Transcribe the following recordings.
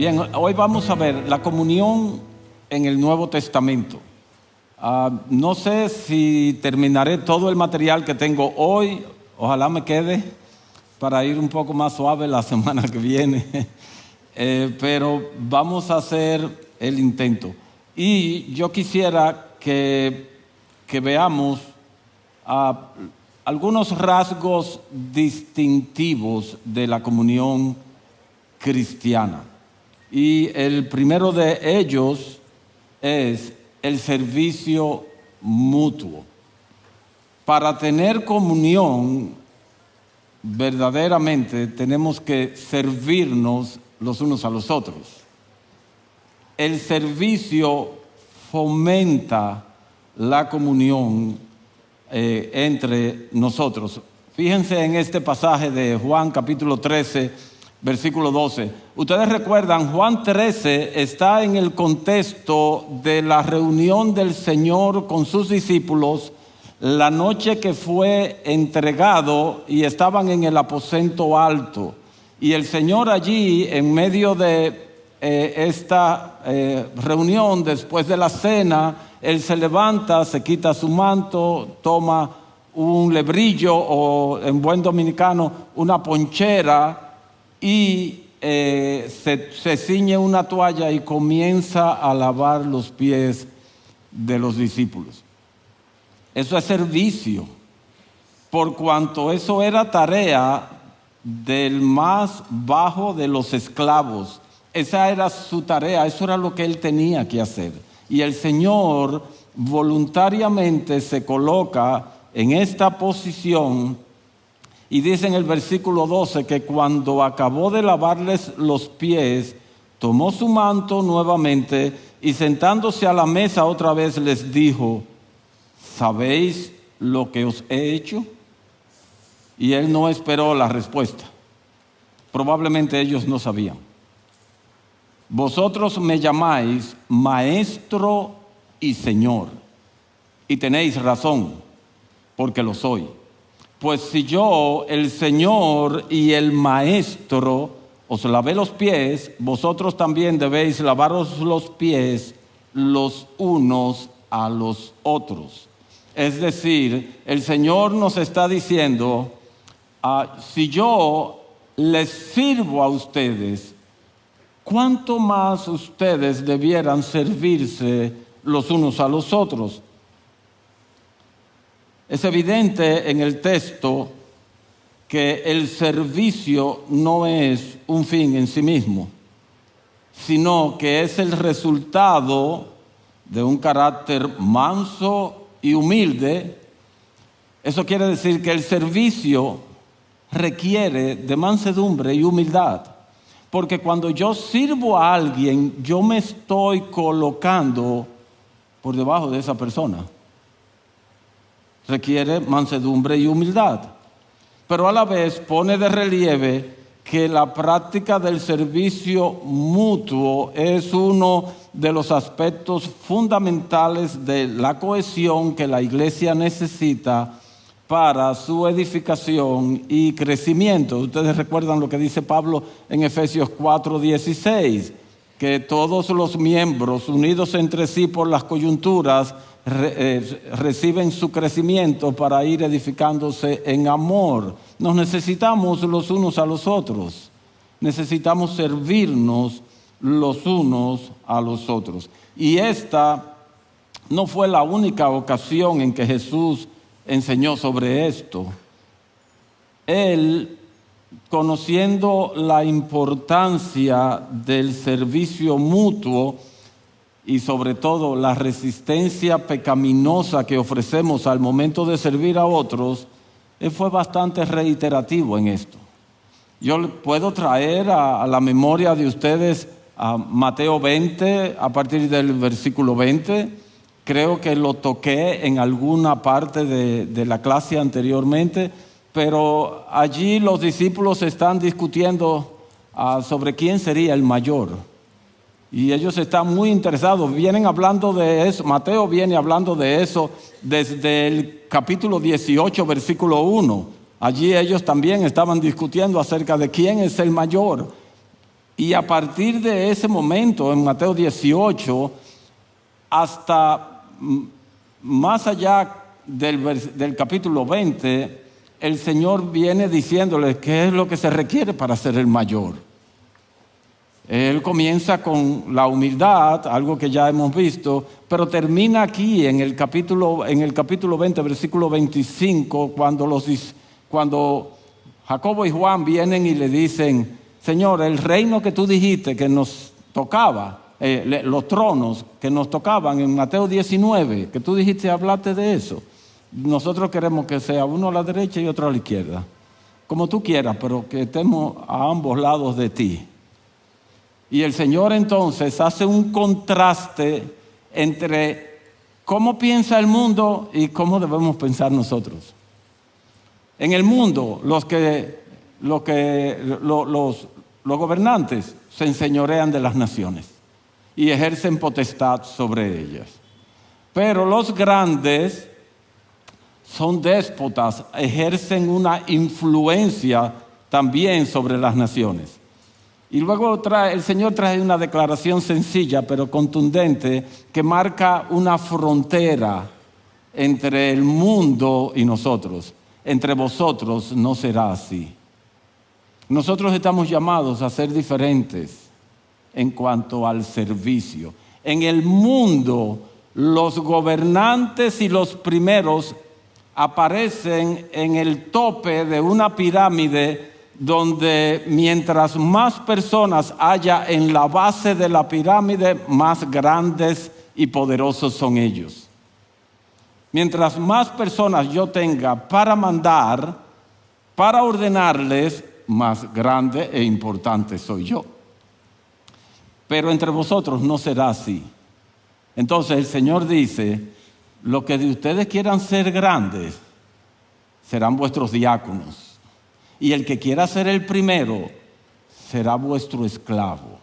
Bien, hoy vamos a ver la comunión en el Nuevo Testamento. No sé si terminaré todo el material que tengo hoy, ojalá me quede para ir un poco más suave la semana que viene, pero vamos a hacer el intento. Y yo quisiera que veamos algunos rasgos distintivos de la comunión cristiana. Y el primero de ellos es el servicio mutuo. Para tener comunión, verdaderamente tenemos que servirnos los unos a los otros. El servicio fomenta la comunión entre nosotros. Fíjense en este pasaje de Juan capítulo 13, versículo 12. Ustedes recuerdan, Juan 13 está en el contexto de la reunión del Señor con sus discípulos la noche que fue entregado y estaban en el aposento alto. Y el Señor allí, en medio de esta reunión, después de la cena, Él se levanta, se quita su manto, toma un lebrillo o en buen dominicano una ponchera y se ciñe una toalla y comienza a lavar los pies de los discípulos. Eso es servicio, por cuanto eso era tarea del más bajo de los esclavos. Esa era su tarea, eso era lo que él tenía que hacer. Y el Señor voluntariamente se coloca en esta posición y dice en el versículo 12 que cuando acabó de lavarles los pies, tomó su manto nuevamente y sentándose a la mesa otra vez les dijo: ¿sabéis lo que os he hecho? Y él no esperó la respuesta. Probablemente ellos no sabían. Vosotros me llamáis maestro y señor, y tenéis razón, porque lo soy. Pues si yo, el Señor y el Maestro, os lavé los pies, vosotros también debéis lavaros los pies los unos a los otros. Es decir, el Señor nos está diciendo, si yo les sirvo a ustedes, ¿cuánto más ustedes debieran servirse los unos a los otros? Es evidente en el texto que el servicio no es un fin en sí mismo, sino que es el resultado de un carácter manso y humilde. Eso quiere decir que el servicio requiere de mansedumbre y humildad, porque cuando yo sirvo a alguien, yo me estoy colocando por debajo de esa persona. Requiere mansedumbre y humildad, pero a la vez pone de relieve que la práctica del servicio mutuo es uno de los aspectos fundamentales de la cohesión que la iglesia necesita para su edificación y crecimiento. Ustedes recuerdan lo que dice Pablo en Efesios 4:16, que todos los miembros unidos entre sí por las coyunturas reciben su crecimiento para ir edificándose en amor. Nos necesitamos los unos a los otros. Necesitamos servirnos los unos a los otros. Y esta no fue la única ocasión en que Jesús enseñó sobre esto. Él, conociendo la importancia del servicio mutuo, y sobre todo la resistencia pecaminosa que ofrecemos al momento de servir a otros, él fue bastante reiterativo en esto. Yo puedo traer a la memoria de ustedes a Mateo 20, a partir del versículo 20. Creo que lo toqué en alguna parte de la clase anteriormente, pero allí los discípulos están discutiendo sobre quién sería el mayor. Y ellos están muy interesados, vienen hablando de eso. Mateo viene hablando de eso desde el capítulo 18, versículo 1. Allí ellos también estaban discutiendo acerca de quién es el mayor. Y a partir de ese momento, en Mateo 18, hasta más allá del capítulo 20, el Señor viene diciéndoles qué es lo que se requiere para ser el mayor. Él comienza con la humildad, algo que ya hemos visto, pero termina aquí en el capítulo 20, versículo 25, cuando Jacobo y Juan vienen y le dicen: Señor, el reino que tú dijiste que nos tocaba, los tronos que nos tocaban en Mateo 19, que tú dijiste, hablaste de eso. Nosotros queremos que sea uno a la derecha y otro a la izquierda, como tú quieras, pero que estemos a ambos lados de ti. Y el Señor entonces hace un contraste entre cómo piensa el mundo y cómo debemos pensar nosotros. En el mundo, los gobernantes se enseñorean de las naciones y ejercen potestad sobre ellas. Pero los grandes son déspotas, ejercen una influencia también sobre las naciones. Y luego el Señor trae una declaración sencilla pero contundente que marca una frontera entre el mundo y nosotros. Entre vosotros no será así. Nosotros estamos llamados a ser diferentes en cuanto al servicio. En el mundo, los gobernantes y los primeros aparecen en el tope de una pirámide donde mientras más personas haya en la base de la pirámide, más grandes y poderosos son ellos. Mientras más personas yo tenga para mandar, para ordenarles, más grande e importante soy yo. Pero entre vosotros no será así. Entonces el Señor dice: lo que de ustedes quieran ser grandes serán vuestros diáconos. Y el que quiera ser el primero será vuestro esclavo.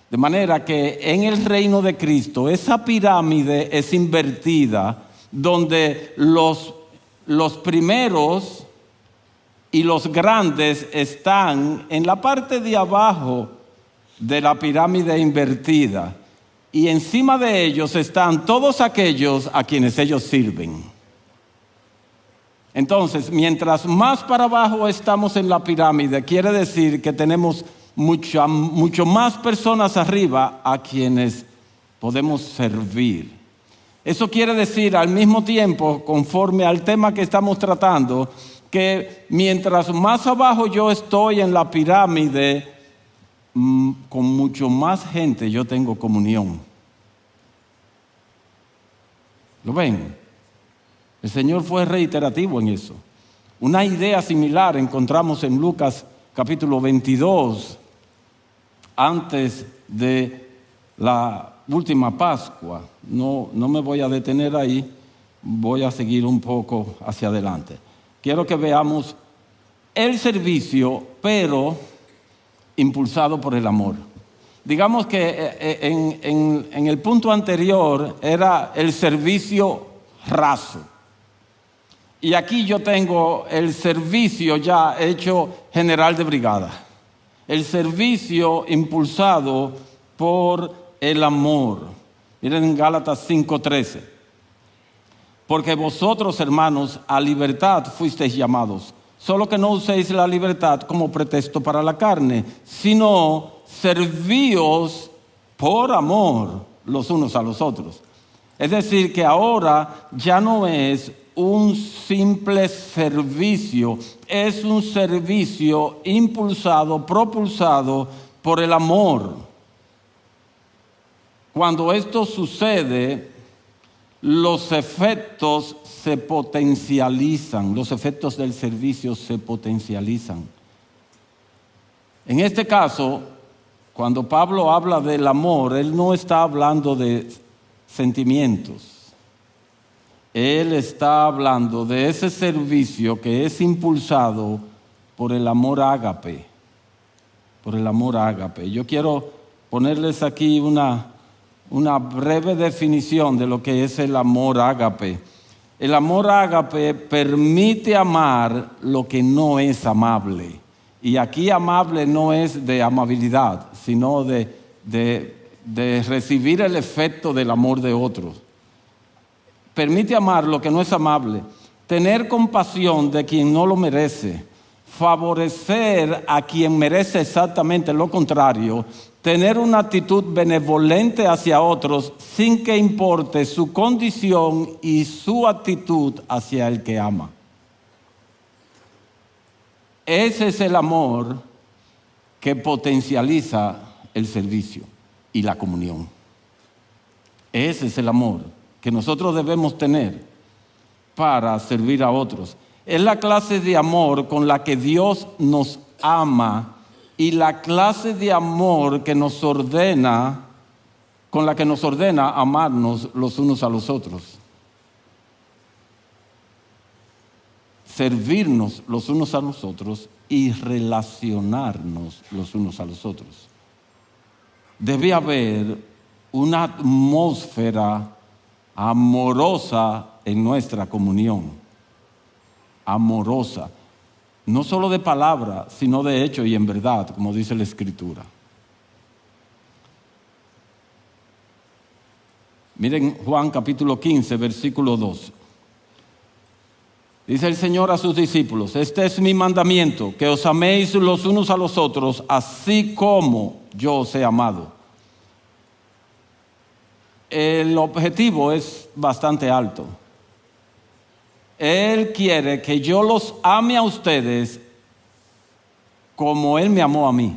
De manera que en el reino de Cristo esa pirámide es invertida, donde los primeros y los grandes están en la parte de abajo de la pirámide invertida. Y encima de ellos están todos aquellos a quienes ellos sirven. Entonces, mientras más para abajo estamos en la pirámide, quiere decir que tenemos mucho más personas arriba a quienes podemos servir. Eso quiere decir al mismo tiempo, conforme al tema que estamos tratando, que mientras más abajo yo estoy en la pirámide, con mucho más gente yo tengo comunión. ¿Lo ven? El Señor fue reiterativo en eso. Una idea similar encontramos en Lucas capítulo 22, antes de la última Pascua. No me voy a detener ahí, voy a seguir un poco hacia adelante. Quiero que veamos el servicio, pero impulsado por el amor. Digamos que en el punto anterior era el servicio raso. Y aquí yo tengo el servicio ya hecho general de brigada. El servicio impulsado por el amor. Miren en Gálatas 5:13. Porque vosotros, hermanos, a libertad fuisteis llamados. Solo que no uséis la libertad como pretexto para la carne, sino servíos por amor los unos a los otros. Es decir, que ahora ya no es un simple servicio, es un servicio impulsado, propulsado por el amor. Cuando esto sucede, los efectos se potencializan, los efectos del servicio se potencializan. En este caso, cuando Pablo habla del amor, él no está hablando de sentimientos. Él está hablando de ese servicio que es impulsado por el amor ágape. Por el amor ágape. Yo quiero ponerles aquí una breve definición de lo que es el amor ágape. El amor ágape permite amar lo que no es amable. Y aquí amable no es de amabilidad, sino de recibir el efecto del amor de otros. Permite amar lo que no es amable, tener compasión de quien no lo merece, favorecer a quien merece exactamente lo contrario, tener una actitud benevolente hacia otros sin que importe su condición y su actitud hacia el que ama. Ese es el amor que potencializa el servicio y la comunión. Ese es el amor que nosotros debemos tener para servir a otros. Es la clase de amor con la que Dios nos ama y la clase de amor que nos ordena, con la que nos ordena amarnos los unos a los otros. Servirnos los unos a los otros y relacionarnos los unos a los otros. Debe haber una atmósfera amorosa en nuestra comunión. Amorosa. No solo de palabra, sino de hecho y en verdad, como dice la Escritura. Miren Juan capítulo 15, versículo 2. Dice el Señor a sus discípulos: este es mi mandamiento, que os améis los unos a los otros, así como yo os he amado. El objetivo es bastante alto. Él quiere que yo los ame a ustedes como Él me amó a mí.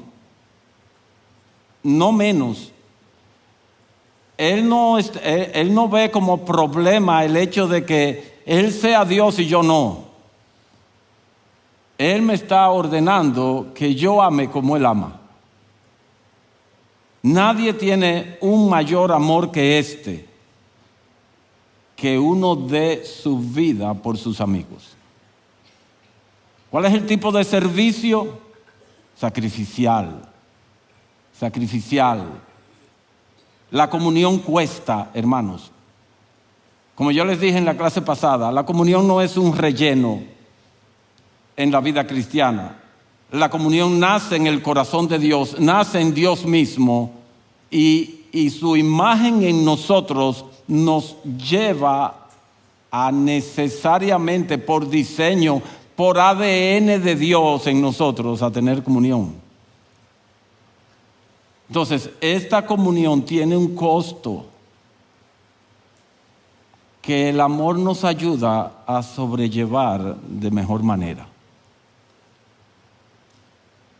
No menos. Él no ve como problema el hecho de que Él sea Dios y yo no. Él me está ordenando que yo ame como Él ama. Nadie tiene un mayor amor que este, que uno dé su vida por sus amigos. ¿Cuál es el tipo de servicio? Sacrificial. Sacrificial. La comunión cuesta, hermanos. Como yo les dije en la clase pasada, la comunión no es un relleno en la vida cristiana. La comunión nace en el corazón de Dios, nace en Dios mismo y su imagen en nosotros nos lleva a necesariamente por diseño, por ADN de Dios en nosotros, a tener comunión. Entonces, esta comunión tiene un costo que el amor nos ayuda a sobrellevar de mejor manera.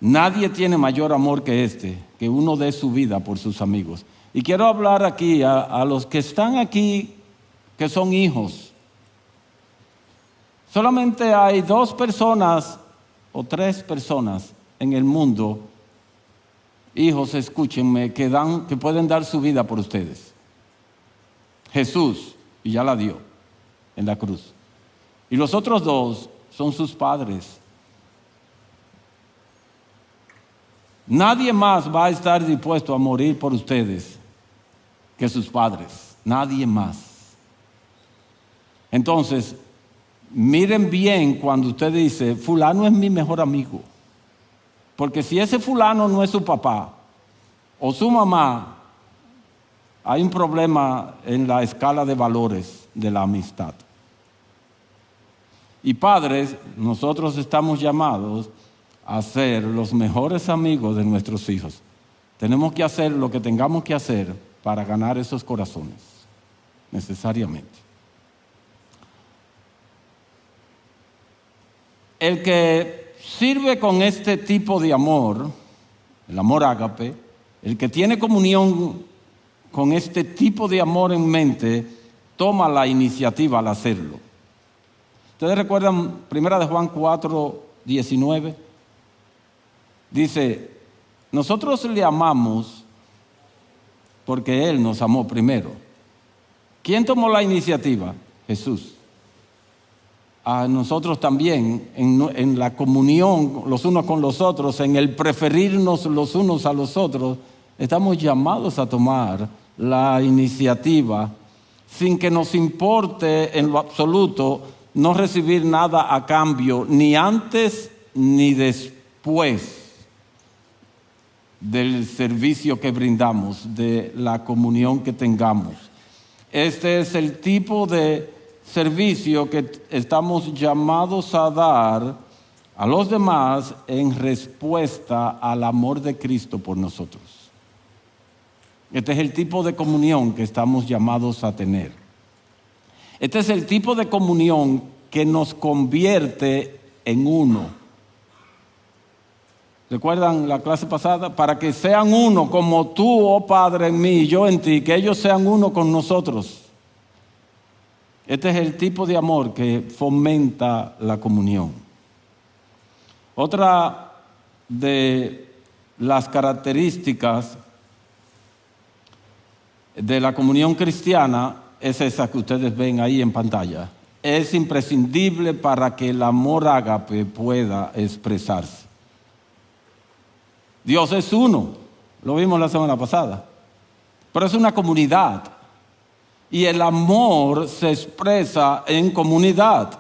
Nadie tiene mayor amor que este, que uno dé su vida por sus amigos. Y quiero hablar aquí a los que están aquí, que son hijos. Solamente hay 2 personas o 3 personas en el mundo, hijos, escúchenme, que pueden dar su vida por ustedes. Jesús, y ya la dio en la cruz. Y los otros 2 son sus padres. Nadie más va a estar dispuesto a morir por ustedes que sus padres. Nadie más. Entonces, miren bien cuando usted dice, fulano es mi mejor amigo. Porque si ese fulano no es su papá o su mamá, hay un problema en la escala de valores de la amistad. Y padres, nosotros estamos llamados a ser los mejores amigos de nuestros hijos. Tenemos que hacer lo que tengamos que hacer para ganar esos corazones, necesariamente. El que sirve con este tipo de amor, el amor ágape, el que tiene comunión con este tipo de amor en mente, toma la iniciativa al hacerlo. ¿Ustedes recuerdan 1 de Juan 4, 19? Dice, nosotros le amamos porque Él nos amó primero. ¿Quién tomó la iniciativa? Jesús. A nosotros también, en la comunión los unos con los otros, en el preferirnos los unos a los otros, estamos llamados a tomar la iniciativa sin que nos importe en lo absoluto no recibir nada a cambio, ni antes ni después después del servicio que brindamos, de la comunión que tengamos. Este es el tipo de servicio que estamos llamados a dar a los demás en respuesta al amor de Cristo por nosotros. Este es el tipo de comunión que estamos llamados a tener. Este es el tipo de comunión que nos convierte en uno. ¿Recuerdan la clase pasada? Para que sean uno, como tú, oh Padre, en mí y yo en ti, que ellos sean uno con nosotros. Este es el tipo de amor que fomenta la comunión. Otra de las características de la comunión cristiana es esa que ustedes ven ahí en pantalla. Es imprescindible para que el amor ágape pueda expresarse. Dios es uno, lo vimos la semana pasada, pero es una comunidad y el amor se expresa en comunidad.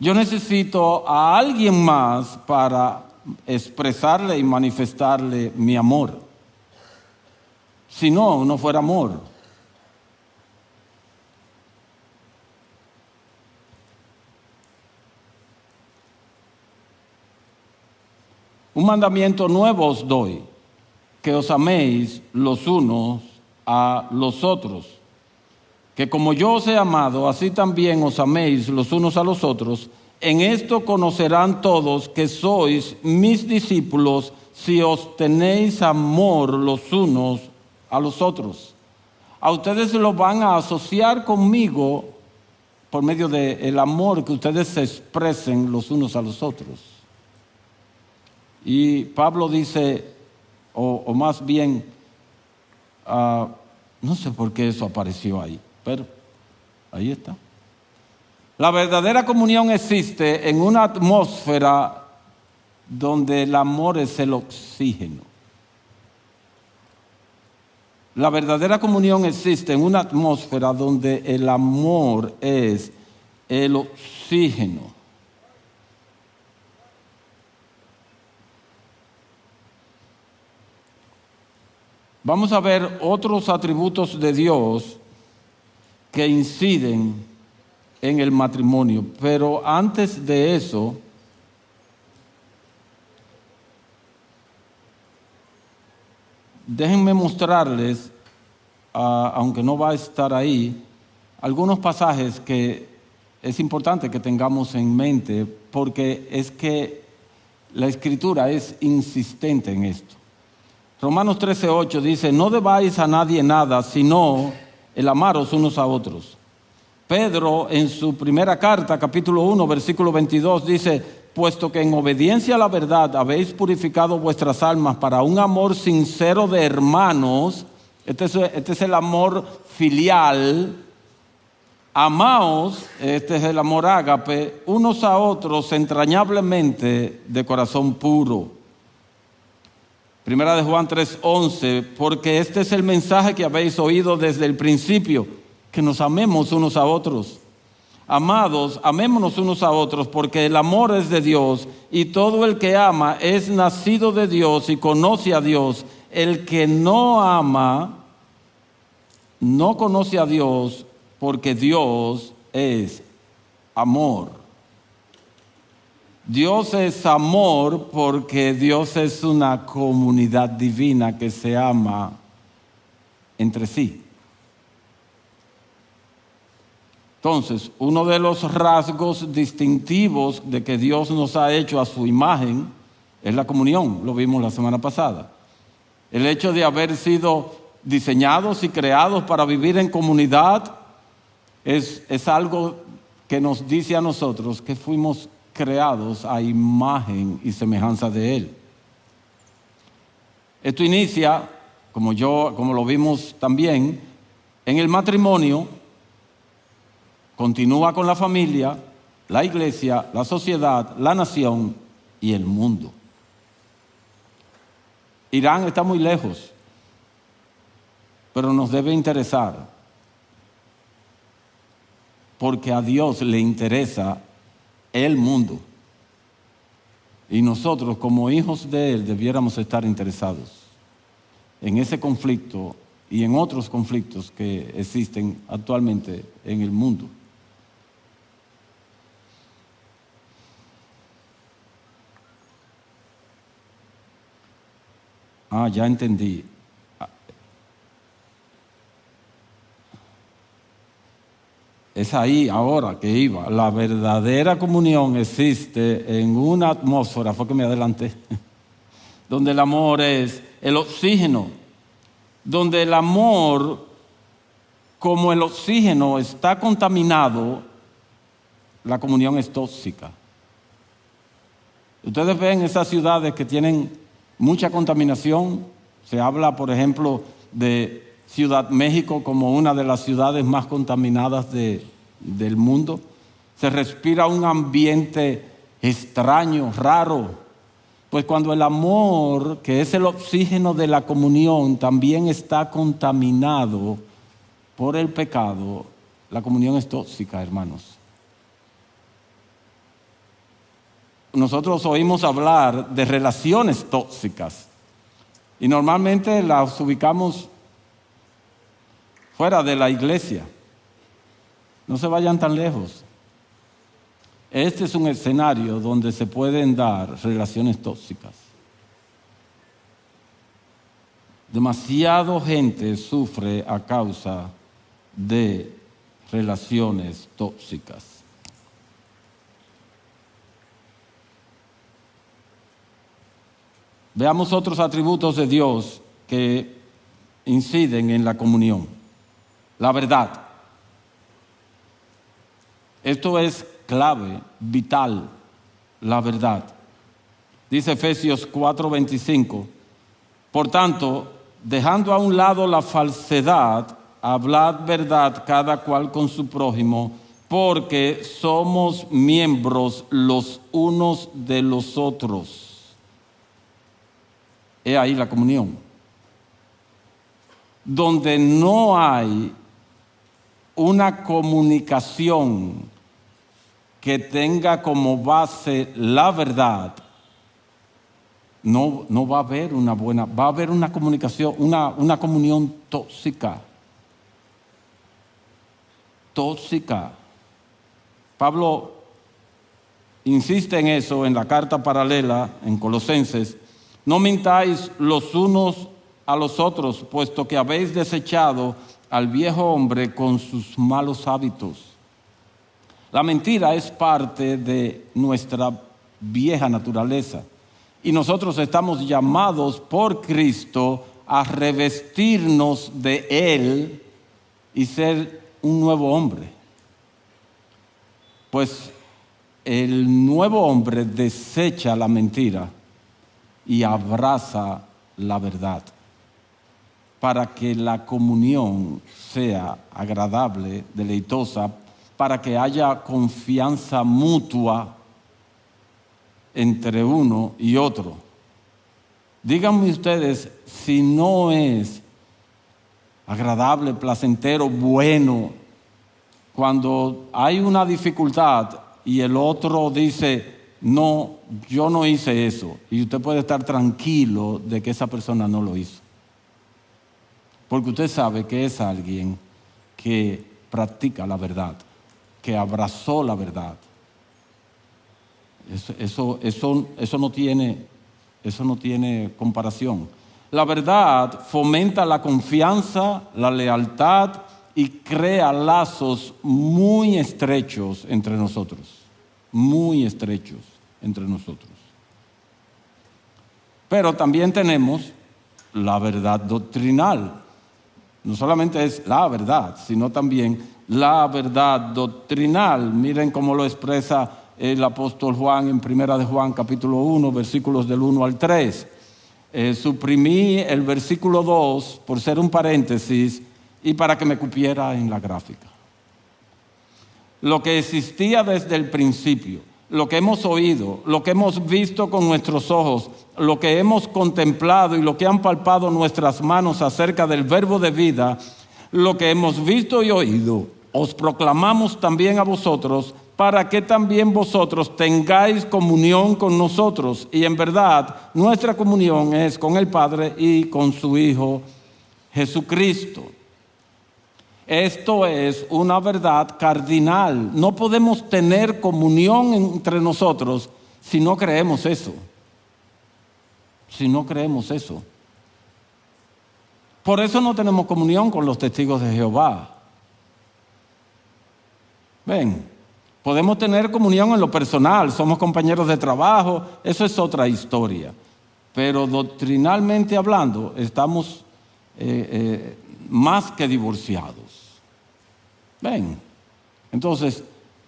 Yo necesito a alguien más para expresarle y manifestarle mi amor. Si no, no fuera amor. Un mandamiento nuevo os doy, que os améis los unos a los otros. Que como yo os he amado, así también os améis los unos a los otros. En esto conocerán todos que sois mis discípulos, si os tenéis amor los unos a los otros. A ustedes se lo van a asociar conmigo por medio del amor que ustedes se expresen los unos a los otros. Y Pablo dice, o más bien, no sé por qué eso apareció ahí, pero ahí está. La verdadera comunión existe en una atmósfera donde el amor es el oxígeno. La verdadera comunión existe en una atmósfera donde el amor es el oxígeno. Vamos a ver otros atributos de Dios que inciden en el matrimonio, pero antes de eso, déjenme mostrarles, aunque no va a estar ahí, algunos pasajes que es importante que tengamos en mente, porque es que la Escritura es insistente en esto. Romanos 13:8 dice, no debáis a nadie nada, sino el amaros unos a otros. Pedro, en su primera carta, capítulo 1, versículo 22, dice, puesto que en obediencia a la verdad habéis purificado vuestras almas para un amor sincero de hermanos, este es el amor filial, amaos, este es el amor ágape, unos a otros entrañablemente de corazón puro. Primera de Juan 3:11, porque este es el mensaje que habéis oído desde el principio, que nos amemos unos a otros. Amados, amémonos unos a otros, porque el amor es de Dios, y todo el que ama es nacido de Dios y conoce a Dios. El que no ama, no conoce a Dios, porque Dios es amor. Dios es amor porque Dios es una comunidad divina que se ama entre sí. Entonces, uno de los rasgos distintivos de que Dios nos ha hecho a su imagen es la comunión, lo vimos la semana pasada. El hecho de haber sido diseñados y creados para vivir en comunidad es algo que nos dice a nosotros que fuimos creados a imagen y semejanza de Él. Esto inicia, como lo vimos también, en el matrimonio, continúa con la familia, la iglesia, la sociedad, la nación y el mundo. Irán está muy lejos, pero nos debe interesar, porque a Dios le interesa el mundo. Y nosotros, como hijos de Él, debiéramos estar interesados en ese conflicto y en otros conflictos que existen actualmente en el mundo. Ya entendí. Es ahí ahora que iba. La verdadera comunión existe en una atmósfera, fue que me adelanté, donde el amor es el oxígeno, donde el amor, como el oxígeno está contaminado, la comunión es tóxica. Ustedes ven esas ciudades que tienen mucha contaminación. Se habla, por ejemplo, de Ciudad México como una de las ciudades más contaminadas del mundo. Se respira un ambiente extraño, raro. Pues cuando el amor, que es el oxígeno de la comunión, también está contaminado por el pecado, la comunión es tóxica, hermanos. Nosotros oímos hablar de relaciones tóxicas y normalmente las ubicamos fuera de la iglesia. No se vayan tan lejos. Este es un escenario donde se pueden dar relaciones tóxicas. Demasiada gente sufre a causa de relaciones tóxicas. Veamos otros atributos de Dios que inciden en la comunión. La verdad. Esto es clave, vital, la verdad. Dice Efesios 4:25. Por tanto, dejando a un lado la falsedad, hablad verdad cada cual con su prójimo, porque somos miembros los unos de los otros. He ahí la comunión. Donde no hay una comunicación que tenga como base la verdad, no va a haber va a haber una comunicación, una comunión tóxica. Tóxica. Pablo insiste en eso en la carta paralela en Colosenses. No mintáis los unos a los otros, puesto que habéis desechado al viejo hombre con sus malos hábitos. La mentira es parte de nuestra vieja naturaleza y nosotros estamos llamados por Cristo a revestirnos de Él y ser un nuevo hombre. Pues el nuevo hombre desecha la mentira y abraza la verdad, para que la comunión sea agradable, deleitosa, para que haya confianza mutua entre uno y otro. Díganme ustedes si no es agradable, placentero, bueno, cuando hay una dificultad y el otro dice: no, yo no hice eso, y usted puede estar tranquilo de que esa persona no lo hizo, porque usted sabe que es alguien que practica la verdad, que abrazó la verdad. Eso no tiene comparación. La verdad fomenta la confianza, la lealtad y crea lazos muy estrechos entre nosotros. Muy estrechos entre nosotros. Pero también tenemos la verdad doctrinal. No solamente es la verdad, sino también la verdad doctrinal. Miren cómo lo expresa el apóstol Juan en 1 de Juan capítulo 1, versículos del 1 al 3. Suprimí el versículo 2 por ser un paréntesis y para que me cupiera en la gráfica. Lo que existía desde el principio, lo que hemos oído, lo que hemos visto con nuestros ojos, lo que hemos contemplado y lo que han palpado nuestras manos acerca del verbo de vida, lo que hemos visto y oído, os proclamamos también a vosotros, para que también vosotros tengáis comunión con nosotros. Y en verdad, nuestra comunión es con el Padre y con su Hijo Jesucristo. Esto es una verdad cardinal. No podemos tener comunión entre nosotros si no creemos eso. Si no creemos eso. Por eso no tenemos comunión con los testigos de Jehová. Ven, podemos tener comunión en lo personal, somos compañeros de trabajo, eso es otra historia. Pero doctrinalmente hablando, estamos más que divorciados. Ven, entonces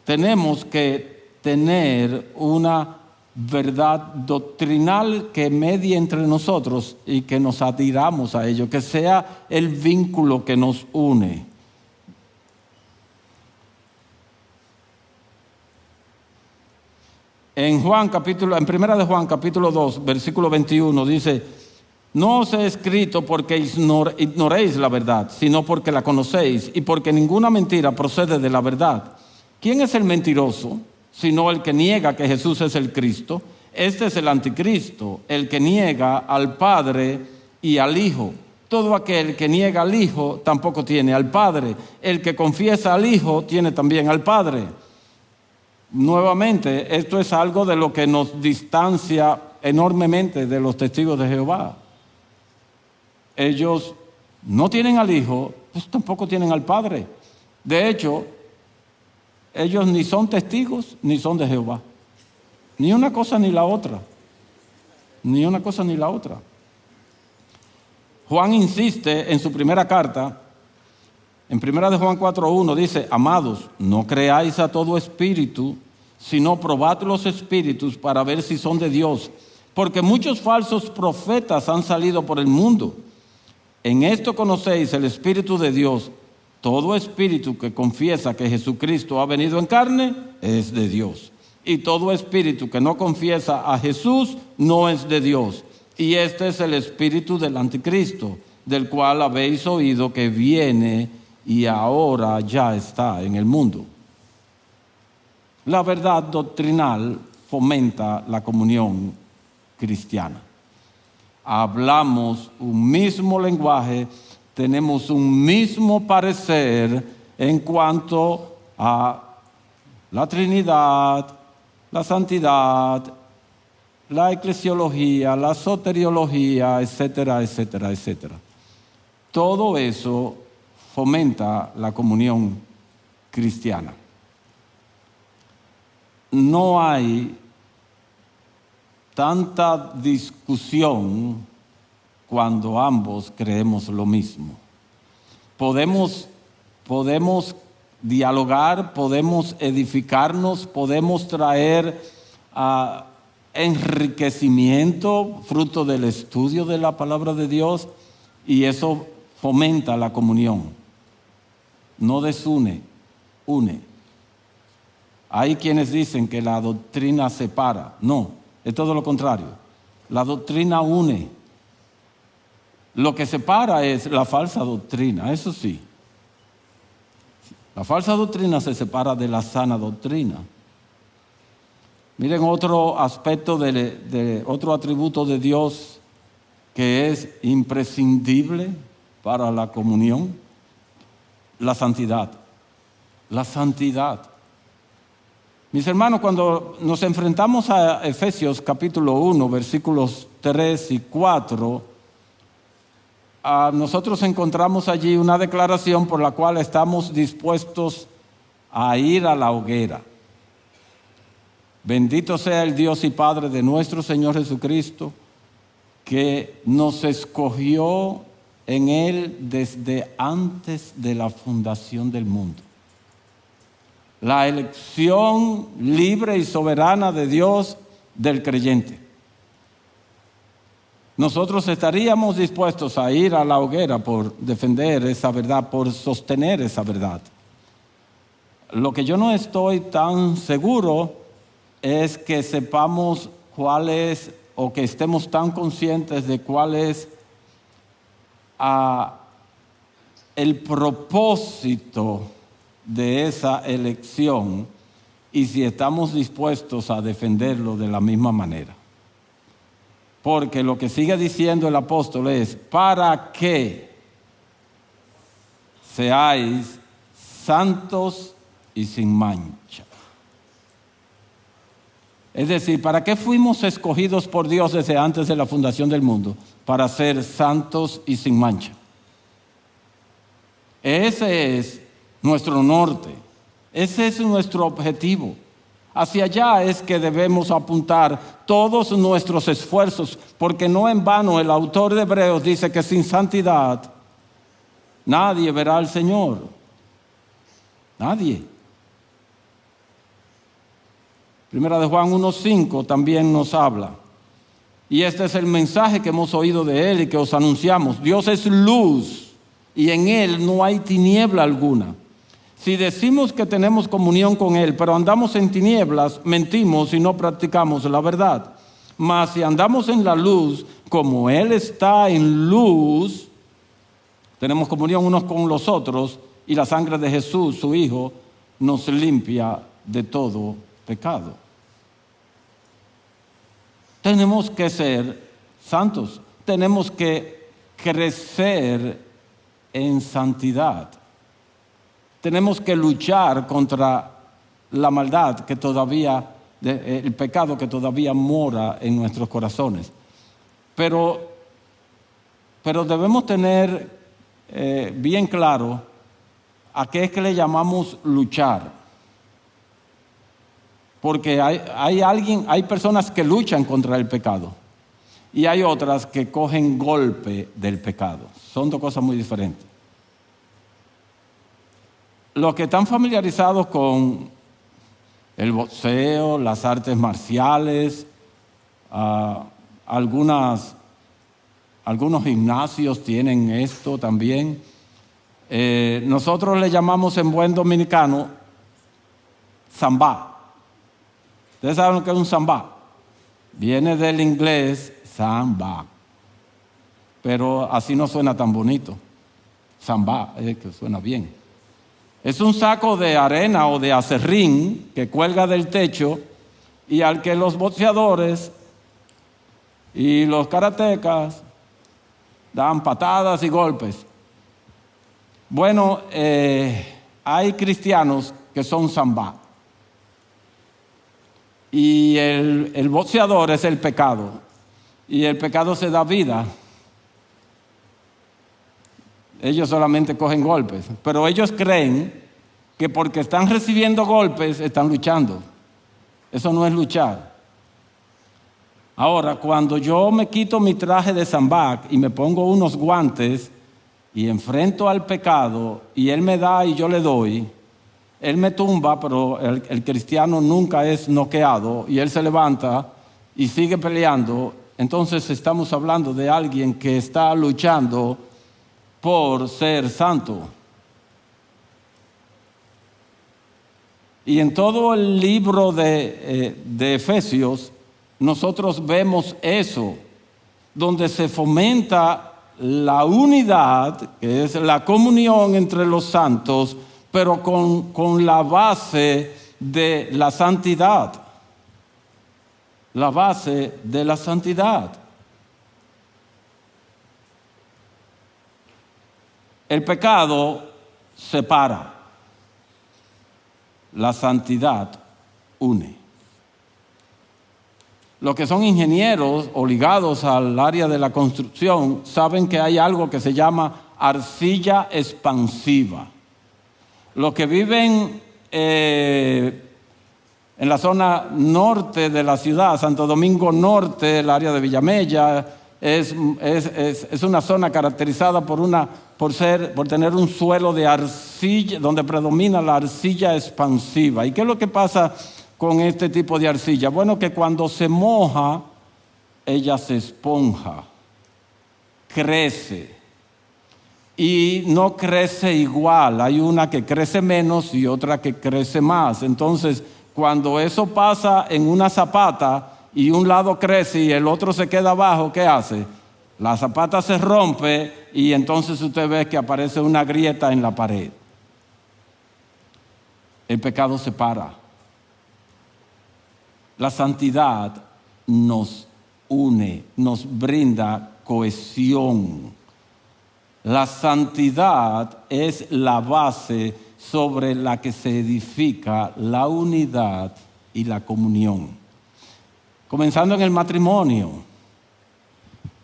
tenemos que tener una verdad doctrinal que medie entre nosotros y que nos adhiramos a ello, que sea el vínculo que nos une. En Primera de Juan, capítulo 2, versículo 21, dice: no os he escrito porque ignoréis la verdad, sino porque la conocéis y porque ninguna mentira procede de la verdad. ¿Quién es el mentiroso? Sino el que niega que Jesús es el Cristo. Este es el anticristo, el que niega al Padre y al Hijo. Todo aquel que niega al Hijo tampoco tiene al Padre. El que confiesa al Hijo tiene también al Padre. Nuevamente, esto es algo de lo que nos distancia enormemente de los testigos de Jehová. Ellos no tienen al Hijo, pues tampoco tienen al Padre. De hecho, ellos ni son testigos ni son de Jehová. Ni una cosa ni la otra. Ni una cosa ni la otra. Juan insiste en su primera carta, en Primera de Juan 4:1 dice: amados, no creáis a todo espíritu, sino probad los espíritus para ver si son de Dios, porque muchos falsos profetas han salido por el mundo. En esto conocéis el Espíritu de Dios. Todo espíritu que confiesa que Jesucristo ha venido en carne es de Dios. Y todo espíritu que no confiesa a Jesús no es de Dios. Y este es el espíritu del anticristo, del cual habéis oído que viene y ahora ya está en el mundo. La verdad doctrinal fomenta la comunión cristiana. Hablamos un mismo lenguaje, tenemos un mismo parecer en cuanto a la Trinidad, la santidad, la eclesiología, la soteriología, etcétera, etcétera, etcétera. Todo eso fomenta la comunión cristiana. No hay tanta discusión cuando ambos creemos lo mismo. Podemos dialogar, podemos edificarnos, podemos traer enriquecimiento, fruto del estudio de la palabra de Dios, y eso fomenta la comunión. No desune, une. Hay quienes dicen que la doctrina separa. No, es todo lo contrario. La doctrina une. Lo que separa es la falsa doctrina, eso sí. La falsa doctrina se separa de la sana doctrina. Miren otro aspecto de otro atributo de Dios que es imprescindible para la comunión: la santidad. La santidad. Mis hermanos, cuando nos enfrentamos a Efesios capítulo 1, versículos 3 y 4, nosotros encontramos allí una declaración por la cual estamos dispuestos a ir a la hoguera. Bendito sea el Dios y Padre de nuestro Señor Jesucristo, que nos escogió en Él desde antes de la fundación del mundo. La elección libre y soberana de Dios del creyente. Nosotros estaríamos dispuestos a ir a la hoguera por defender esa verdad, por sostener esa verdad. Lo que yo no estoy tan seguro es que sepamos cuál es, o que estemos tan conscientes de cuál es el propósito de esa elección y si estamos dispuestos a defenderlo de la misma manera. Porque lo que sigue diciendo el apóstol es, para que seáis santos y sin mancha. Es decir, ¿para qué fuimos escogidos por Dios desde antes de la fundación del mundo? Para ser santos y sin mancha. Ese es nuestro norte. Ese es nuestro objetivo. Hacia allá es que debemos apuntar todos nuestros esfuerzos, porque no en vano el autor de Hebreos dice que sin santidad nadie verá al Señor. Nadie. Primera de Juan 1:5 también nos habla. Y este es el mensaje que hemos oído de Él y que os anunciamos. Dios es luz y en Él no hay tiniebla alguna. Si decimos que tenemos comunión con Él, pero andamos en tinieblas, mentimos y no practicamos la verdad. Mas si andamos en la luz, como Él está en luz, tenemos comunión unos con los otros y la sangre de Jesús, su Hijo, nos limpia de todo pecado. Tenemos que ser santos, tenemos que crecer en santidad. Tenemos que luchar contra la maldad que todavía, el pecado que todavía mora en nuestros corazones. Pero debemos tener bien claro a qué es que le llamamos luchar. Porque hay personas que luchan contra el pecado y hay otras que cogen golpe del pecado. Son dos cosas muy diferentes. Los que están familiarizados con el boxeo, las artes marciales, algunos gimnasios tienen esto también. Nosotros le llamamos en buen dominicano sambá. ¿Ustedes saben lo que es un sambá? Viene del inglés samba, pero así no suena tan bonito. Sambá, que suena bien. Es un saco de arena o de acerrín que cuelga del techo y al que los boxeadores y los karatecas dan patadas y golpes. Bueno, hay cristianos que son sambá. Y el boxeador es el pecado. Y el pecado se da vida. Ellos solamente cogen golpes. Pero ellos creen que porque están recibiendo golpes, están luchando. Eso no es luchar. Ahora, cuando yo me quito mi traje de sambá y me pongo unos guantes y enfrento al pecado y él me da y yo le doy, él me tumba, pero el cristiano nunca es noqueado y él se levanta y sigue peleando. Entonces estamos hablando de alguien que está luchando por ser santo. Y en todo el libro de Efesios nosotros vemos eso, donde se fomenta la unidad, que es la comunión entre los santos, pero con la base de la santidad. La base de la santidad. El pecado separa. La santidad une. Los que son ingenieros o ligados al área de la construcción saben que hay algo que se llama arcilla expansiva. Los que viven en la zona norte de la ciudad, Santo Domingo Norte, el área de Villamella, es una zona caracterizada por tener un suelo de arcilla, donde predomina la arcilla expansiva. ¿Y qué es lo que pasa con este tipo de arcilla? Bueno, que cuando se moja, ella se esponja, crece. Y no crece igual, hay una que crece menos y otra que crece más. Entonces, cuando eso pasa en una zapata y un lado crece y el otro se queda abajo, ¿qué hace? La zapata se rompe y entonces usted ve que aparece una grieta en la pared. El pecado separa. La santidad nos une, nos brinda cohesión. La santidad es la base sobre la que se edifica la unidad y la comunión. Comenzando en el matrimonio.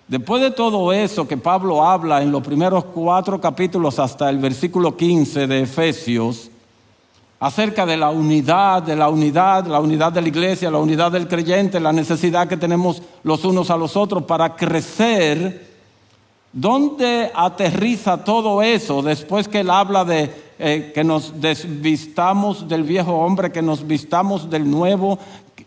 Después de todo eso que Pablo habla en los primeros 4 capítulos hasta el versículo 15 de Efesios, acerca de la unidad de la iglesia, la unidad del creyente, la necesidad que tenemos los unos a los otros para crecer. ¿Dónde aterriza todo eso después que él habla de que nos desvistamos del viejo hombre, que nos vistamos del nuevo?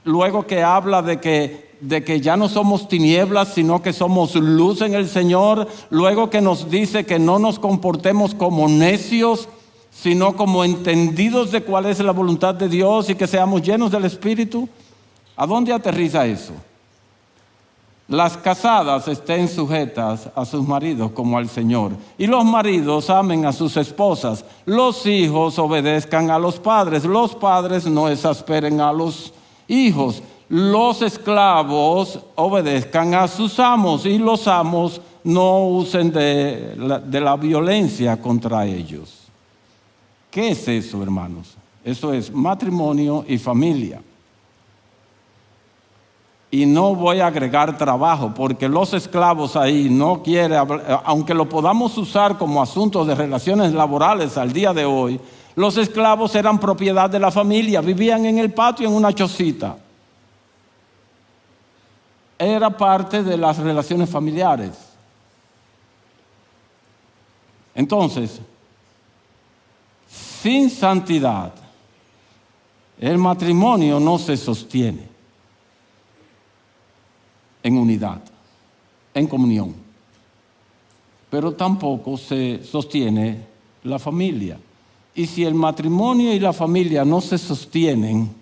Luego que habla de que ya no somos tinieblas, sino que somos luz en el Señor. Luego que nos dice que no nos comportemos como necios, sino como entendidos de cuál es la voluntad de Dios y que seamos llenos del Espíritu. ¿A dónde aterriza eso? Las casadas estén sujetas a sus maridos como al Señor, y los maridos amen a sus esposas. Los hijos obedezcan a los padres no exasperen a los hijos. Los esclavos obedezcan a sus amos, y los amos no usen de la violencia contra ellos. ¿Qué es eso, hermanos? Eso es matrimonio y familia. Y no voy a agregar trabajo, porque los esclavos ahí no quieren, aunque lo podamos usar como asunto de relaciones laborales al día de hoy, los esclavos eran propiedad de la familia, vivían en el patio en una chocita. Era parte de las relaciones familiares. Entonces, sin santidad, el matrimonio no se sostiene en unidad, en comunión. Pero tampoco se sostiene la familia. Y si el matrimonio y la familia no se sostienen,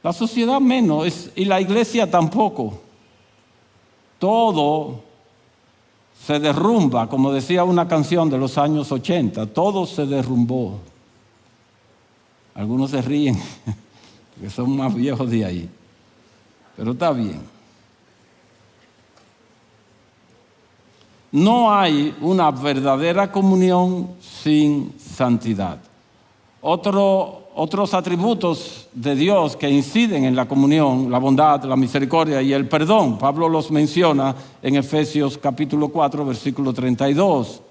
la sociedad menos, y la iglesia tampoco. Todo se derrumba, como decía una canción de los años 80, todo se derrumbó. Algunos se ríen, que son más viejos de ahí, pero está bien. No hay una verdadera comunión sin santidad. Otros atributos de Dios que inciden en la comunión, la bondad, la misericordia y el perdón, Pablo los menciona en Efesios capítulo 4, versículo 32.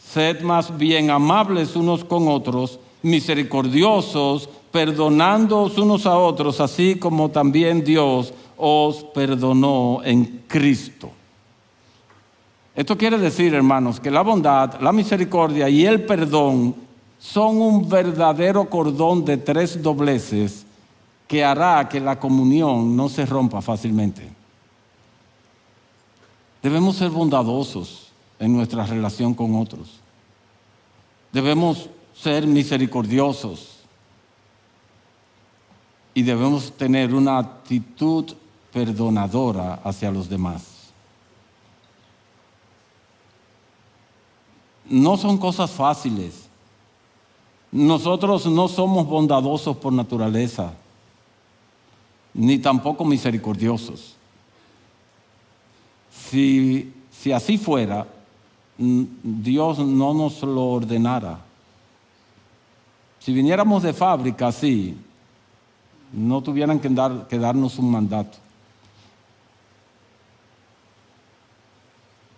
Sed más bien amables unos con otros, misericordiosos, perdonándoos unos a otros, así como también Dios os perdonó en Cristo. Esto quiere decir, hermanos, que la bondad, la misericordia y el perdón son un verdadero cordón de 3 dobleces que hará que la comunión no se rompa fácilmente. Debemos ser bondadosos en nuestra relación con otros. Debemos ser misericordiosos y debemos tener una actitud perdonadora hacia los demás. No son cosas fáciles. Nosotros no somos bondadosos por naturaleza, ni tampoco misericordiosos. Si así fuera, Dios no nos lo ordenara. Si viniéramos de fábrica así, no tuvieran que darnos un mandato.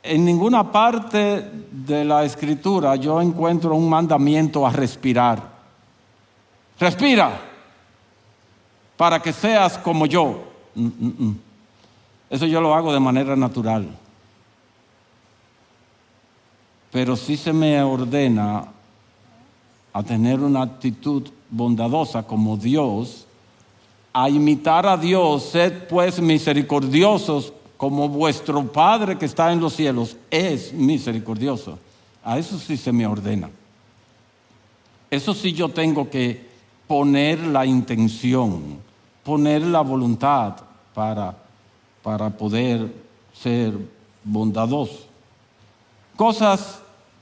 En ninguna parte de la Escritura yo encuentro un mandamiento a respirar. Respira para que seas como yo. Eso yo lo hago de manera natural. Pero sí se me ordena a tener una actitud bondadosa como Dios, a imitar a Dios. Sed pues misericordiosos como vuestro Padre que está en los cielos es misericordioso. A eso sí se me ordena. Eso sí yo tengo que poner la intención, poner la voluntad para poder ser bondadoso.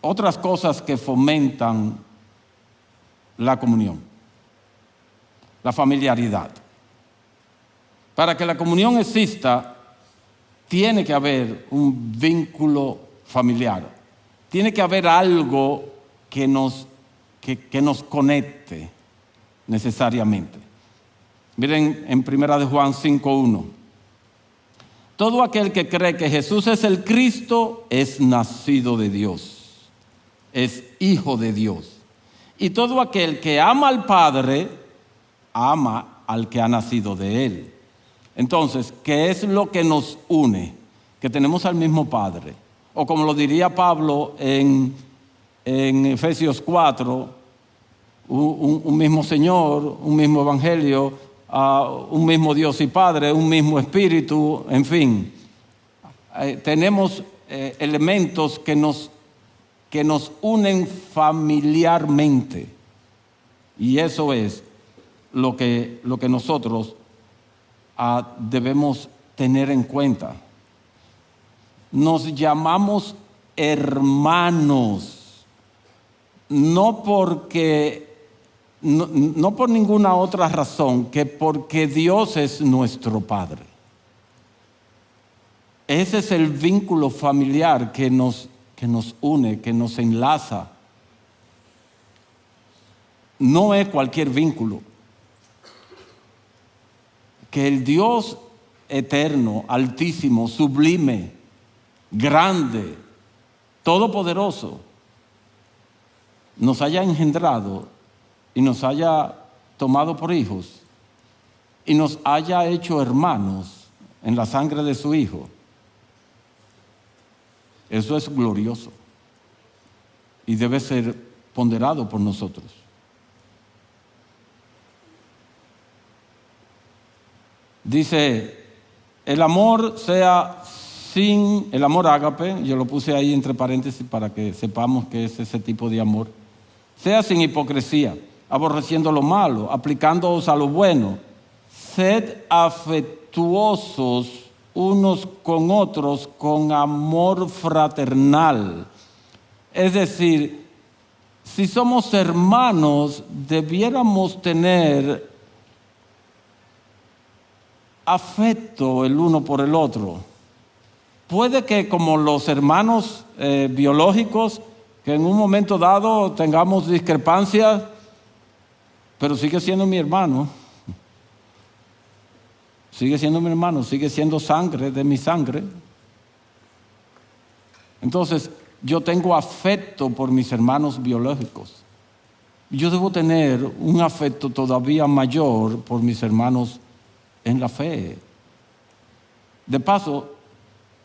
Otras cosas que fomentan la comunión. La familiaridad. Para que la comunión exista, tiene que haber un vínculo familiar. Tiene que haber algo que nos conecte necesariamente. Miren en 1 de Juan 5:1. Todo aquel que cree que Jesús es el Cristo es nacido de Dios, es hijo de Dios. Y todo aquel que ama al Padre, ama al que ha nacido de Él. Entonces, ¿qué es lo que nos une? Que tenemos al mismo Padre. O como lo diría Pablo en Efesios 4, un mismo Señor, un mismo Evangelio, un mismo Dios y Padre, un mismo Espíritu, en fin. Tenemos elementos que nos unen familiarmente. Y eso es lo que nosotros debemos tener en cuenta. Nos llamamos hermanos, no por ninguna otra razón que porque Dios es nuestro Padre. Ese es el vínculo familiar que nos une, que nos enlaza. No es cualquier vínculo. Que el Dios eterno, altísimo, sublime, grande, todopoderoso, nos haya engendrado y nos haya tomado por hijos y nos haya hecho hermanos en la sangre de su Hijo. Eso es glorioso y debe ser ponderado por nosotros. Dice, el amor ágape, yo lo puse ahí entre paréntesis para que sepamos que es ese tipo de amor, sea sin hipocresía, aborreciendo lo malo, aplicándoos a lo bueno, sed afectuosos unos con otros con amor fraternal. Es decir, si somos hermanos, debiéramos tener afecto el uno por el otro. Puede que como los hermanos biológicos, que en un momento dado tengamos discrepancias, pero sigue siendo mi hermano. Sigue siendo mi hermano, sigue siendo sangre de mi sangre. Entonces, yo tengo afecto por mis hermanos biológicos. Yo debo tener un afecto todavía mayor por mis hermanos en la fe. De paso,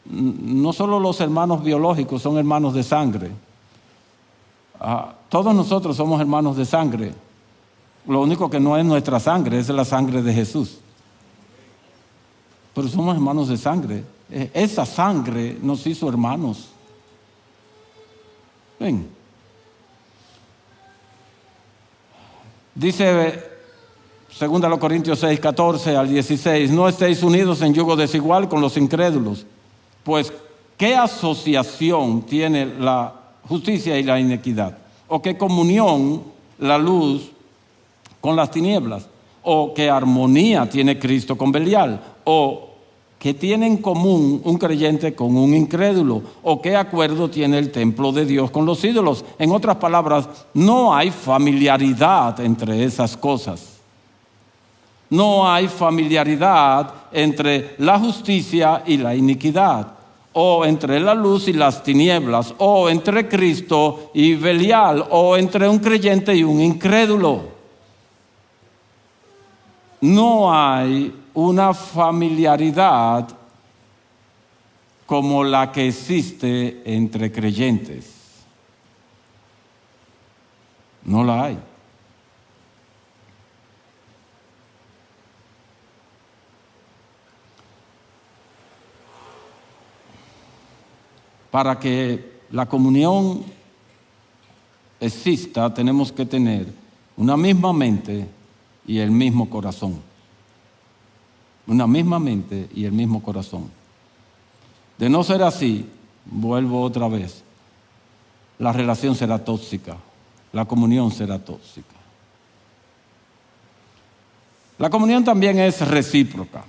no solo los hermanos biológicos son hermanos de sangre. Todos nosotros somos hermanos de sangre. Lo único que no es nuestra sangre, es la sangre de Jesús. Pero somos hermanos de sangre. Esa sangre nos hizo hermanos. Ven. Dice 2 Corintios 6, 14 al 16, no estéis unidos en yugo desigual con los incrédulos, pues ¿qué asociación tiene la justicia y la iniquidad? ¿O qué comunión la luz con las tinieblas? ¿O qué armonía tiene Cristo con Belial? ¿O qué tiene en común un creyente con un incrédulo? ¿O qué acuerdo tiene el templo de Dios con los ídolos? En otras palabras, no hay familiaridad entre esas cosas. No hay familiaridad entre la justicia y la iniquidad, o entre la luz y las tinieblas, o entre Cristo y Belial, o entre un creyente y un incrédulo. No hay una familiaridad como la que existe entre creyentes. No la hay. Para que la comunión exista, tenemos que tener una misma mente y el mismo corazón. Una misma mente y el mismo corazón. De no ser así, vuelvo otra vez, la relación será tóxica, la comunión será tóxica. La comunión también es recíproca.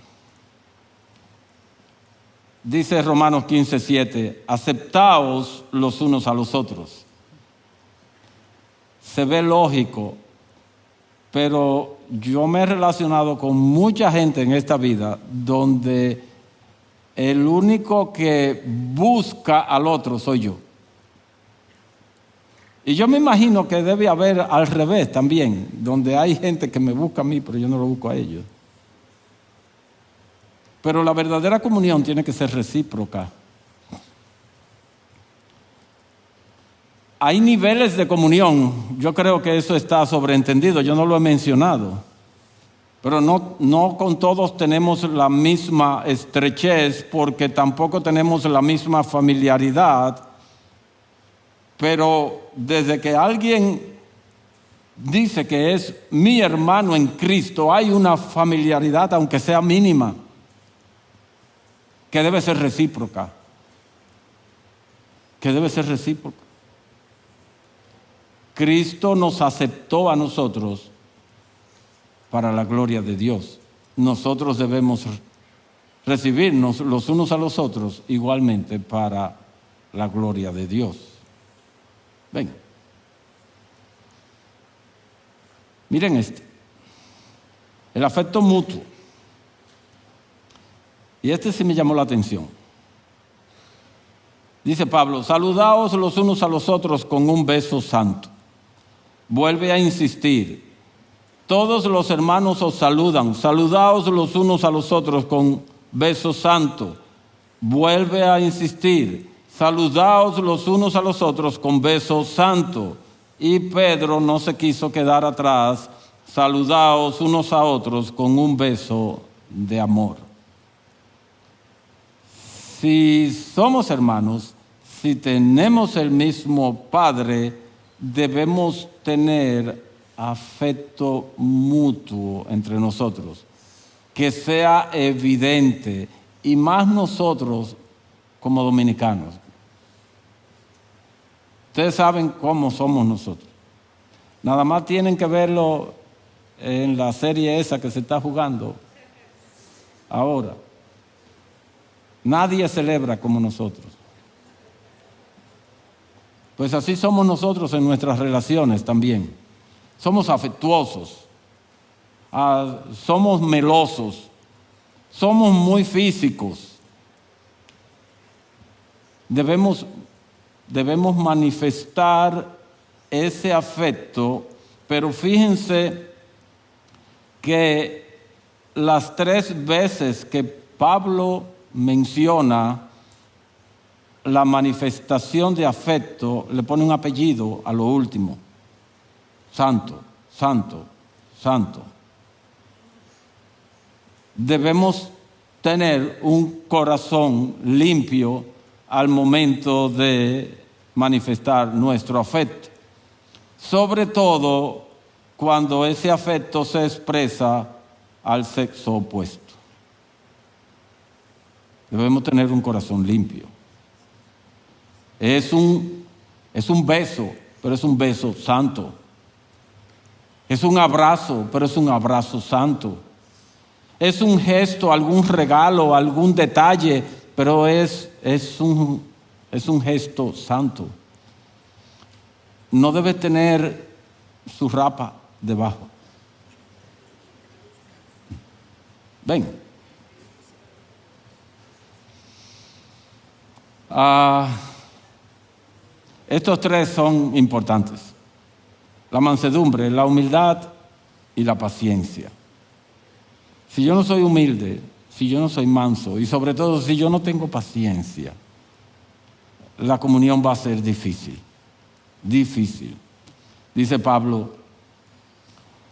Dice Romanos 15:7, aceptaos los unos a los otros. Se ve lógico, pero yo me he relacionado con mucha gente en esta vida donde el único que busca al otro soy yo. Y yo me imagino que debe haber al revés también, donde hay gente que me busca a mí, pero yo no lo busco a ellos. Pero la verdadera comunión tiene que ser recíproca. Hay niveles de comunión, yo creo que eso está sobreentendido, yo no lo he mencionado, pero no con todos tenemos la misma estrechez, porque tampoco tenemos la misma familiaridad, pero desde que alguien dice que es mi hermano en Cristo, hay una familiaridad, aunque sea mínima, que debe ser recíproca, Cristo nos aceptó a nosotros para la gloria de Dios. Nosotros debemos recibirnos los unos a los otros igualmente para la gloria de Dios. Ven. Miren el afecto mutuo. Y sí me llamó la atención. Dice Pablo, saludaos los unos a los otros con un beso santo. Vuelve a insistir, todos los hermanos os saludan, saludaos los unos a los otros con beso santo. Vuelve a insistir, saludaos los unos a los otros con beso santo. Y Pedro no se quiso quedar atrás, saludaos unos a otros con un beso de amor. Si somos hermanos, si tenemos el mismo Padre, debemos tener afecto mutuo entre nosotros, que sea evidente, y más nosotros como dominicanos. Ustedes saben cómo somos nosotros. Nada más tienen que verlo en la serie esa que se está jugando ahora. Nadie celebra como nosotros. Pues así somos nosotros en nuestras relaciones también. Somos afectuosos, somos melosos, somos muy físicos. Debemos manifestar ese afecto, pero fíjense que las 3 veces que Pablo menciona la manifestación de afecto, le pone un apellido a lo último. Santo, santo, santo. Debemos tener un corazón limpio al momento de manifestar nuestro afecto. Sobre todo cuando ese afecto se expresa al sexo opuesto. Debemos tener un corazón limpio. Es un beso, pero es un beso santo. Es un abrazo, pero es un abrazo santo. Es un gesto, algún regalo, algún detalle, pero es un gesto santo. No debe tener su rapa debajo. Ven. Estos 3 son importantes: la mansedumbre, la humildad y la paciencia. Si yo no soy humilde, si yo no soy manso y sobre todo si yo no tengo paciencia, la comunión va a ser difícil. Dice Pablo,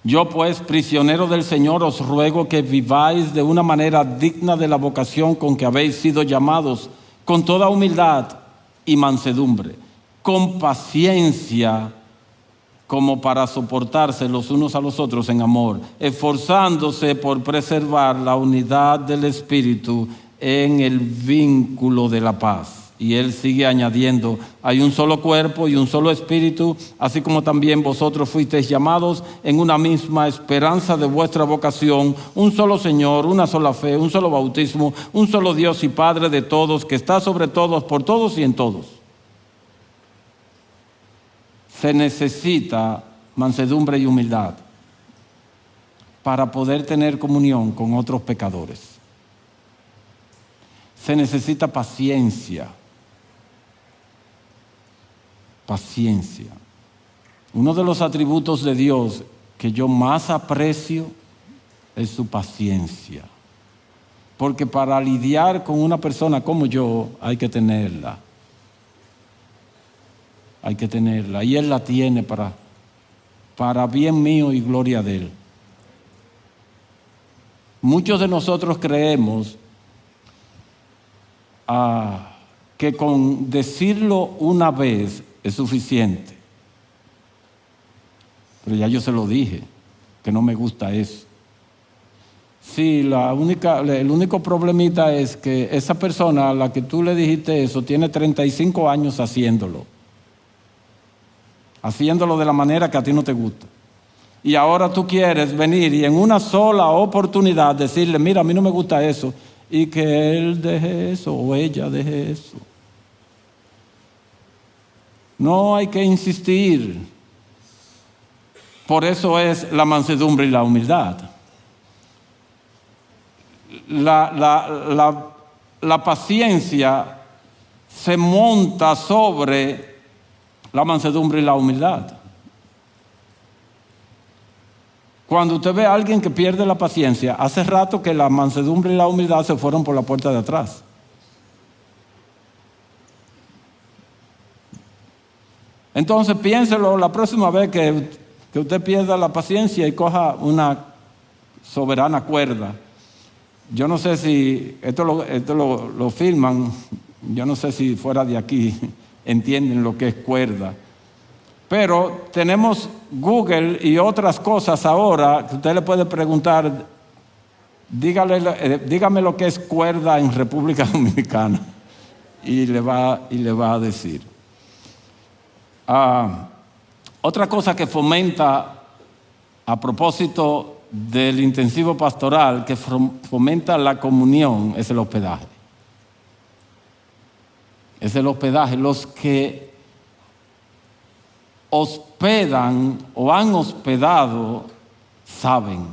yo pues, prisionero del Señor, os ruego que viváis de una manera digna de la vocación con que habéis sido llamados, con toda humildad y mansedumbre, con paciencia, como para soportarse los unos a los otros en amor, esforzándose por preservar la unidad del Espíritu en el vínculo de la paz. Y él sigue añadiendo, hay un solo cuerpo y un solo espíritu, así como también vosotros fuisteis llamados en una misma esperanza de vuestra vocación, un solo Señor, una sola fe, un solo bautismo, un solo Dios y Padre de todos, que está sobre todos, por todos y en todos. Se necesita mansedumbre y humildad para poder tener comunión con otros pecadores. Se necesita paciencia. Paciencia. Uno de los atributos de Dios que yo más aprecio es su paciencia. Porque para lidiar con una persona como yo hay que tenerla. Hay que tenerla. Y Él la tiene para bien mío y gloria de Él. Muchos de nosotros creemos que con decirlo una vez es suficiente. Pero ya yo se lo dije, que no me gusta eso. Sí, el único problemita es que esa persona a la que tú le dijiste eso tiene 35 años haciéndolo de la manera que a ti no te gusta. Y ahora tú quieres venir y en una sola oportunidad decirle, mira, a mí no me gusta eso, y que él deje eso o ella deje eso. No hay que insistir. Por eso es la mansedumbre y la humildad. La paciencia se monta sobre la mansedumbre y la humildad. Cuando usted ve a alguien que pierde la paciencia, hace rato que la mansedumbre y la humildad se fueron por la puerta de atrás. Entonces piénselo la próxima vez que usted pierda la paciencia y coja una soberana cuerda. Yo no sé si esto lo filman, yo no sé si fuera de aquí entienden lo que es cuerda. Pero tenemos Google y otras cosas ahora que usted le puede preguntar, dígame lo que es cuerda en República Dominicana y le va a decir. Otra cosa que fomenta, a propósito del intensivo pastoral, que fomenta la comunión, es el hospedaje. Es el hospedaje. Los que hospedan o han hospedado saben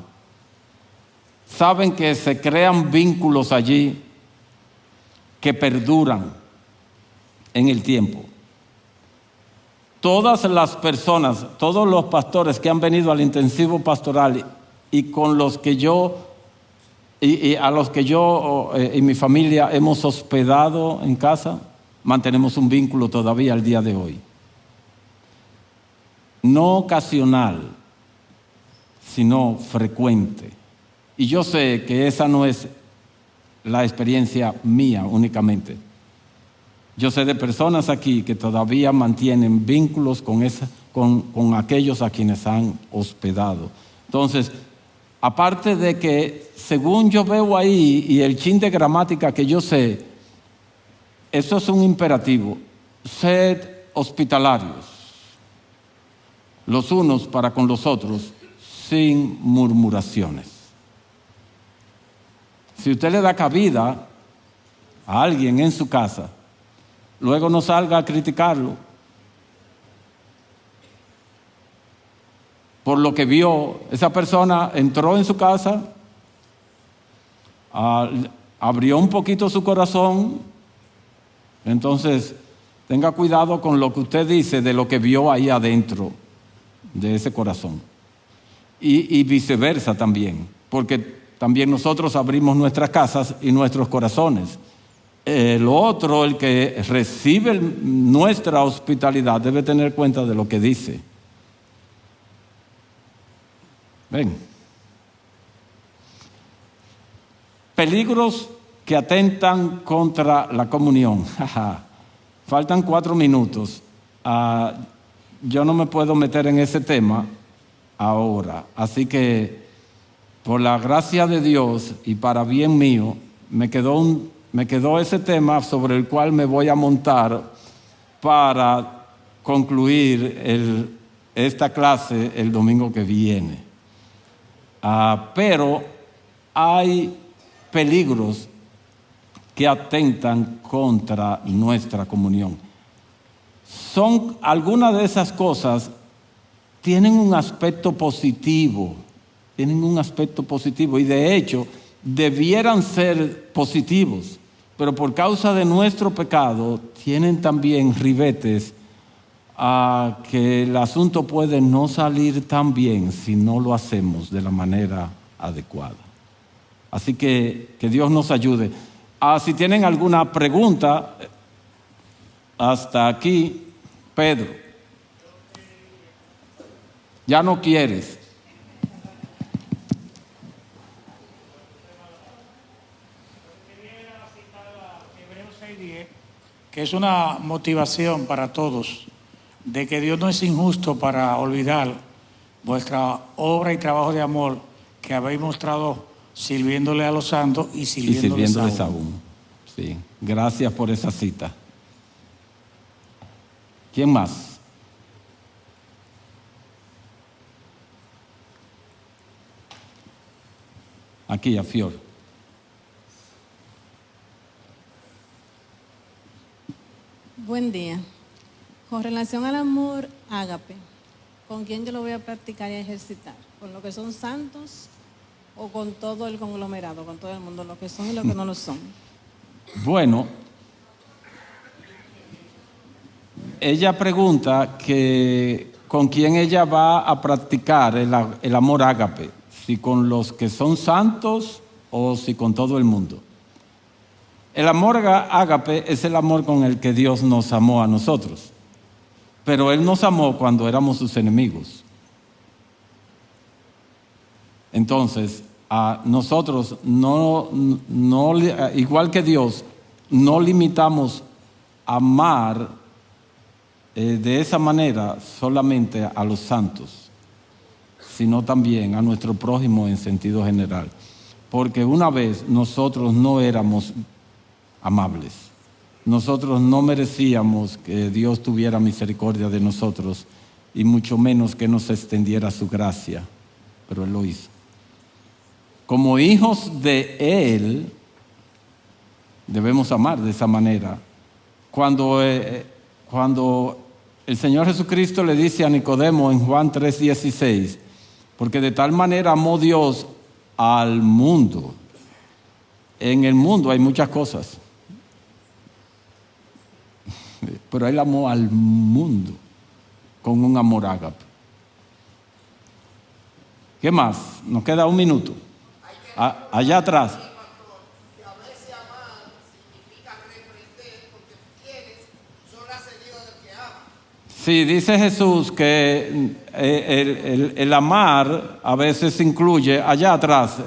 que se crean vínculos allí que perduran en el tiempo. Todas las personas, todos los pastores que han venido al intensivo pastoral y con los que a los que yo y mi familia hemos hospedado en casa, mantenemos un vínculo todavía al día de hoy. No ocasional, sino frecuente. Y yo sé que esa no es la experiencia mía únicamente. Yo sé de personas aquí que todavía mantienen vínculos con aquellos a quienes han hospedado. Entonces, aparte de que, según yo veo ahí, y el chin de gramática que yo sé, eso es un imperativo. Sed hospitalarios, los unos para con los otros, sin murmuraciones. Si usted le da cabida a alguien en su casa, luego no salga a criticarlo por lo que vio. Esa persona entró en su casa, abrió un poquito su corazón, entonces tenga cuidado con lo que usted dice de lo que vio ahí adentro de ese corazón. Y viceversa también, porque también nosotros abrimos nuestras casas y nuestros corazones. El otro, el que recibe nuestra hospitalidad, debe tener cuenta de lo que dice. Ven. Peligros que atentan contra la comunión. Faltan 4 minutos. Yo no me puedo meter en ese tema ahora. Así que, por la gracia de Dios y para bien mío, me quedó me quedó ese tema sobre el cual me voy a montar para concluir esta clase el domingo que viene. Pero hay peligros que atentan contra nuestra comunión. Algunas de esas cosas tienen un aspecto positivo, y de hecho debieran ser positivos, pero por causa de nuestro pecado tienen también ribetes que el asunto puede no salir tan bien si no lo hacemos de la manera adecuada. Así que Dios nos ayude. Si tienen alguna pregunta, hasta aquí, Pedro. Ya no quieres. Hebreos 6:10, que es una motivación para todos, de que Dios no es injusto para olvidar vuestra obra y trabajo de amor que habéis mostrado sirviéndole a los santos y sirviéndoles aún. Sí, gracias por esa cita. ¿Quién más? Aquí, a Fior. Buen día. Con relación al amor ágape, ¿con quién yo lo voy a practicar y a ejercitar? ¿Con los que son santos o con todo el conglomerado, con todo el mundo, los que son y los que no lo son? Bueno, ella pregunta que con quién ella va a practicar el amor ágape, si con los que son santos o si con todo el mundo. El amor ágape es el amor con el que Dios nos amó a nosotros, pero Él nos amó cuando éramos sus enemigos. Entonces, nosotros igual que Dios, no limitamos amar de esa manera solamente a los santos, sino también a nuestro prójimo en sentido general. Porque una vez nosotros no éramos amables, nosotros no merecíamos que Dios tuviera misericordia de nosotros y mucho menos que nos extendiera su gracia, pero Él lo hizo. Como hijos de Él, debemos amar de esa manera. Cuando el Señor Jesucristo le dice a Nicodemo en Juan 3:16, porque de tal manera amó Dios al mundo. En el mundo hay muchas cosas, pero Él amó al mundo con un amor ágape. ¿Qué más? Nos queda un minuto. Allá atrás. Sí, dice Jesús que el amar a veces incluye, allá atrás,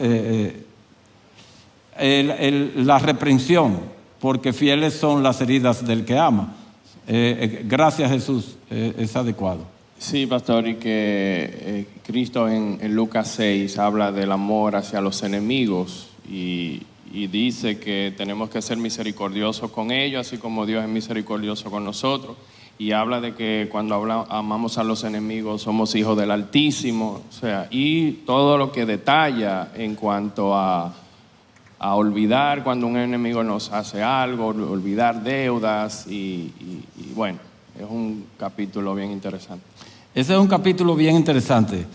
la reprensión, porque fieles son las heridas del que ama. Gracias, Jesús, es adecuado. Sí, pastor, y que Cristo en Lucas 6 habla del amor hacia los enemigos y dice que tenemos que ser misericordiosos con ellos, así como Dios es misericordioso con nosotros. Y habla de que cuando amamos a los enemigos somos hijos del Altísimo, o sea, y todo lo que detalla en cuanto a olvidar cuando un enemigo nos hace algo, olvidar deudas y bueno, es un capítulo bien interesante. Ese es un capítulo bien interesante.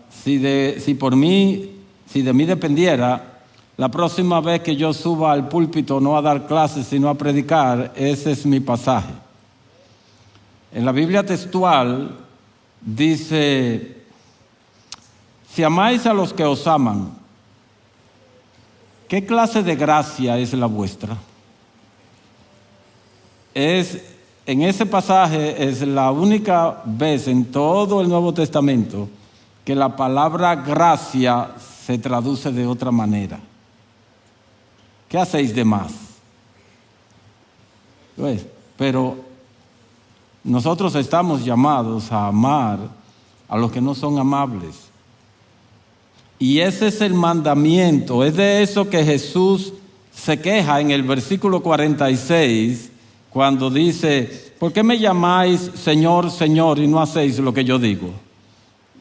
Si de mí dependiera, la próxima vez que yo suba al púlpito no a dar clases sino a predicar, ese es mi pasaje. En la Biblia textual dice: si amáis a los que os aman, ¿qué clase de gracia es la vuestra? En ese pasaje es la única vez en todo el Nuevo Testamento que la palabra gracia se traduce de otra manera. ¿Qué hacéis de más? ¿Ves? Pero nosotros estamos llamados a amar a los que no son amables. Y ese es el mandamiento, es de eso que Jesús se queja en el versículo 46 cuando dice, ¿por qué me llamáis Señor, Señor y no hacéis lo que yo digo?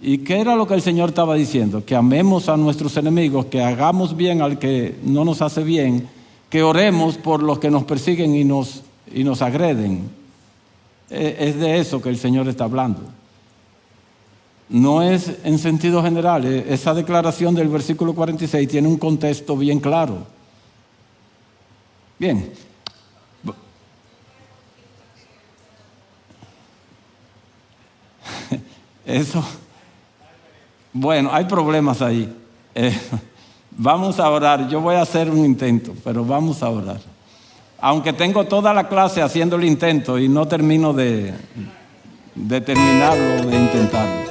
¿Y qué era lo que el Señor estaba diciendo? Que amemos a nuestros enemigos, que hagamos bien al que no nos hace bien, que oremos por los que nos persiguen y nos agreden. Es de eso que el Señor está hablando. No es en sentido general. Esa declaración del versículo 46 tiene un contexto bien claro. Bien. Eso. Bueno, hay problemas ahí. Vamos a orar. Yo voy a hacer un intento, pero vamos a orar. Aunque tengo toda la clase haciendo el intento y no termino de terminarlo, de intentarlo.